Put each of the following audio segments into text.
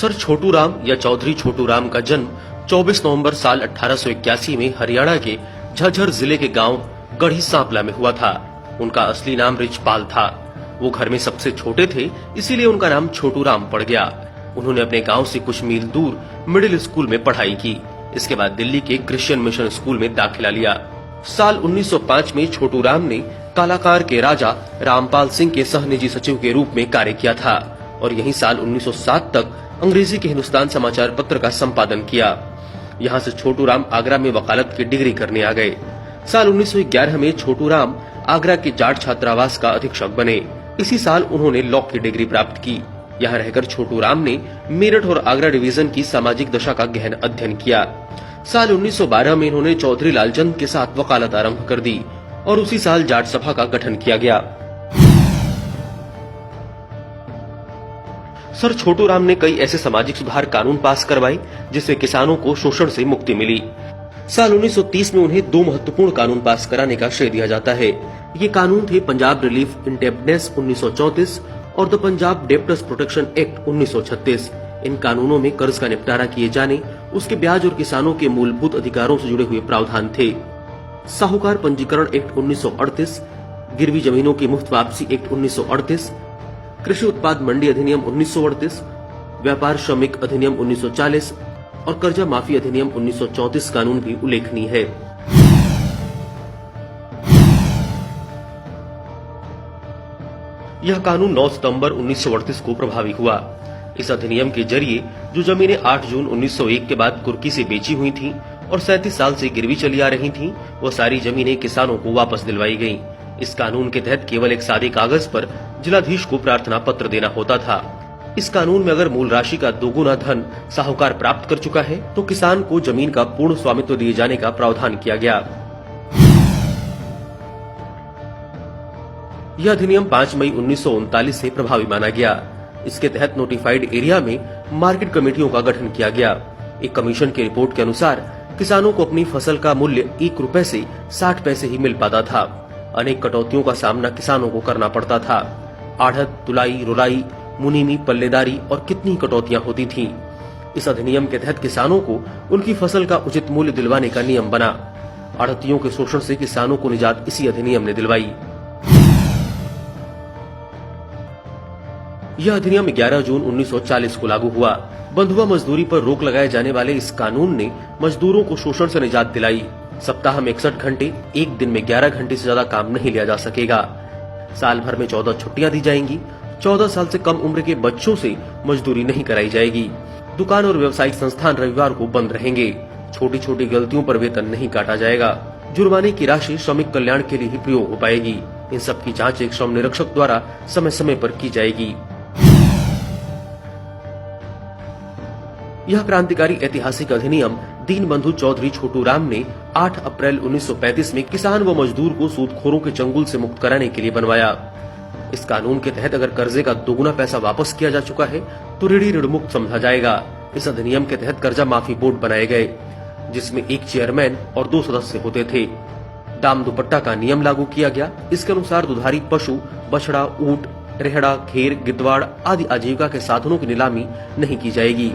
Sir Chhotu Ram या चौधरी छोटू राम का जन्म 24 नवंबर साल 1881 में हरियाणा के झज्जर जिले के गांव गढ़ी सांपला में हुआ था। उनका असली नाम रिचपाल था। वो घर में सबसे छोटे थे, इसीलिए उनका नाम छोटू राम पड़ गया। उन्होंने अपने गांव से कुछ मील दूर मिडिल स्कूल में पढ़ाई की। इसके बाद दिल्ली के क्रिश्चियन मिशन स्कूल में दाखिला लिया। साल 1905 में छोटू राम ने कालाकार के राजा रामपाल सिंह के सह निजी सचिव के रूप में कार्य किया था और यहीं साल 1907 तक अंग्रेजी के हिंदुस्तान समाचार पत्र का संपादन किया। यहाँ से छोटू राम आगरा में वकालत की डिग्री करने आ गए। साल 1911 में छोटू राम आगरा के जाट छात्रावास का अधीक्षक बने। इसी साल उन्होंने लॉ की डिग्री प्राप्त की। यहाँ रहकर छोटू राम ने मेरठ और आगरा डिवीजन की सामाजिक दशा का गहन अध्ययन किया। साल 1912 में इन्होंने चौधरी लालचंद के साथ वकालत आरंभ कर दी और उसी साल जाट सभा का गठन किया गया। सर छोटू राम ने कई ऐसे सामाजिक सुधार कानून पास करवाए जिससे किसानों को शोषण से मुक्ति मिली। साल 1930 में उन्हें 2 महत्वपूर्ण कानून पास कराने का श्रेय दिया जाता है। ये कानून थे पंजाब रिलीफ इंडेप्टनेस 1934 और the Punjab debtors protection act 1936। इन कानूनों में कर्ज का निपटारा किए जाने, उसके ब्याज और किसानों के मूलभूत अधिकारों से जुड़े हुए प्रावधान थे। साहूकार पंजीकरण एक्ट 1938, गिरवी जमीनों की मुफ्त वापसी एक्ट 1938, कृषि उत्पाद मंडी अधिनियम 1938, व्यापार श्रमिक अधिनियम 1940 और कर्जा माफी अधिनियम 1934 कानून भी उल्लेखनीय है। यह कानून 9 सितंबर 1938 को प्रभावी हुआ। इस अधिनियम के जरिए जो जमीनें 8 जून 1901 के बाद कुर्की से बेची हुई थीं और 37 साल से गिरवी चली आ रही थीं, वो सारी जमीनें किसानों को वापस दिलवाई गयीं। इस कानून के तहत केवल एक सादे कागज पर जिलाधीश को प्रार्थना पत्र देना होता था। इस कानून में अगर मूल राशि का 2 गुना धन साहूकार प्राप्त कर चुका है तो किसान को जमीन का पूर्ण स्वामित्व दिए जाने का प्रावधान किया गया। यह अधिनियम 5 मई 1939 से प्रभावी माना गया। इसके तहत नोटिफाइड एरिया में मार्केट कमेटियों का गठन किया गया। एक कमीशन की रिपोर्ट के अनुसार किसानों को अपनी फसल का मूल्य 1 रुपए से 60 पैसे ही मिल पाता था। अनेक कटौतियों का सामना किसानों को करना पड़ता था। आढ़त, तुलाई, रुलाई, मुनीमी, पल्लेदारी और कितनी कटौतियां होती थीं। इस अधिनियम के तहत किसानों को उनकी फसल का उचित मूल्य दिलवाने का नियम बना। आढ़तियों के शोषण से किसानों को निजात इसी अधिनियम ने दिलवाई। यह अधिनियम 11 जून 1940 को लागू हुआ। बंधुआ मजदूरी पर रोक लगाए जाने वाले इस कानून ने मजदूरों को शोषण से निजात दिलाई। सप्ताह में 61 घंटे, एक दिन में 11 घंटे से ज्यादा काम नहीं लिया जा सकेगा। साल भर में 14 छुट्टियां दी जाएंगी। 14 साल से कम उम्र के बच्चों से मजदूरी नहीं कराई जाएगी। दुकान और व्यावसायिक संस्थान रविवार को बंद रहेंगे। छोटी छोटी गलतियों पर वेतन नहीं काटा जाएगा। जुर्माने की राशि श्रमिक कल्याण के लिए ही प्रयोग हो पाएगी। इन सब की जाँच एक श्रम निरीक्षक द्वारा समय समय पर की जाएगी। यह क्रांतिकारी ऐतिहासिक अधिनियम दीनबंधु चौधरी छोटू राम ने 8 अप्रैल 1935 में किसान व मजदूर को सूदखोरों के चंगुल से मुक्त कराने के लिए बनवाया। इस कानून के तहत अगर कर्जे का 2 गुना पैसा वापस किया जा चुका है तो ऋणी ऋण मुक्त समझा जाएगा। इस अधिनियम के तहत कर्जा माफी बोर्ड बनाए गए जिसमें 1 चेयरमैन और 2 सदस्य होते थे। दाम दुपट्टा का नियम लागू किया गया। इसके अनुसार दुधारी पशु, बछड़ा, ऊंट, रेहड़ा, घेर, गिद्वाड़ आदि आजीविका के साधनों की नीलामी नहीं की जाएगी।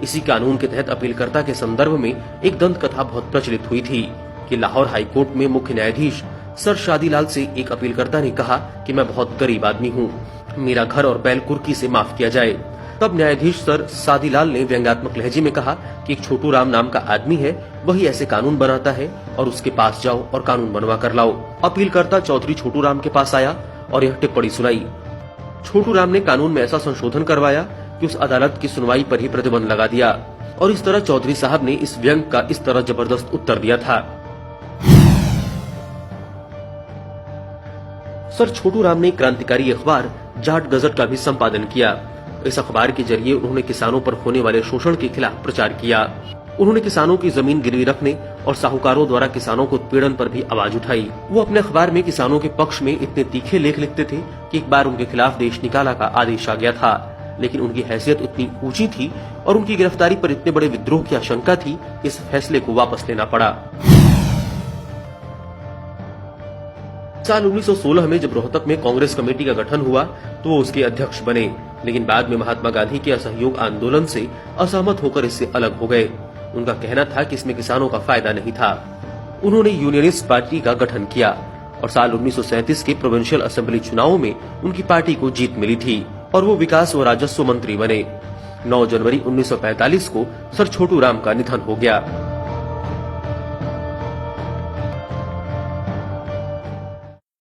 इसी कानून के तहत अपीलकर्ता के संदर्भ में एक दंत कथा बहुत प्रचलित हुई थी कि लाहौर हाई कोर्ट में मुख्य न्यायाधीश सर शादीलाल से एक अपीलकर्ता ने कहा कि मैं बहुत गरीब आदमी हूँ, मेरा घर और बैल कुर्की से माफ किया जाए। तब न्यायाधीश सर शादीलाल ने व्यंग्यात्मक लहजे में कहा कि एक छोटू राम नाम का आदमी है, वही ऐसे कानून बनाता है और उसके पास जाओ और कानून बनवा कर लाओ। अपीलकर्ता चौधरी छोटू राम के पास आया और यह टिप्पणी सुनाई। छोटू राम ने कानून में ऐसा संशोधन करवाया कि उस अदालत की सुनवाई पर ही प्रतिबंध लगा दिया और इस तरह चौधरी साहब ने इस व्यंग का इस तरह जबरदस्त उत्तर दिया था। सर छोटू राम ने क्रांतिकारी अखबार जाट गजट का भी संपादन किया। इस अखबार के जरिए उन्होंने किसानों पर होने वाले शोषण के खिलाफ प्रचार किया। उन्होंने किसानों की जमीन गिरवी रखने और साहूकारों द्वारा किसानों को उत्पीड़न पर भी आवाज उठाई। वो अपने अखबार में किसानों के पक्ष में इतने तीखे लेख लिखते थे कि एक बार उनके खिलाफ देश निकाला का आदेश आ गया था, लेकिन उनकी हैसियत इतनी ऊंची थी और उनकी गिरफ्तारी पर इतने बड़े विद्रोह की आशंका थी, इस फैसले को वापस लेना पड़ा। साल 1916 में जब रोहतक में कांग्रेस कमेटी का गठन हुआ तो वो उसके अध्यक्ष बने, लेकिन बाद में महात्मा गांधी के असहयोग आंदोलन से असहमत होकर इससे अलग हो गए। उनका कहना था कि इसमें किसानों का फायदा नहीं था। उन्होंने यूनियनिस्ट पार्टी का गठन किया और साल 1937 के प्रोविंशियल असेंबली चुनावों में उनकी पार्टी को जीत मिली थी और वो विकास व राजस्व मंत्री बने। 9 जनवरी 1945 को सर छोटू राम का निधन हो गया।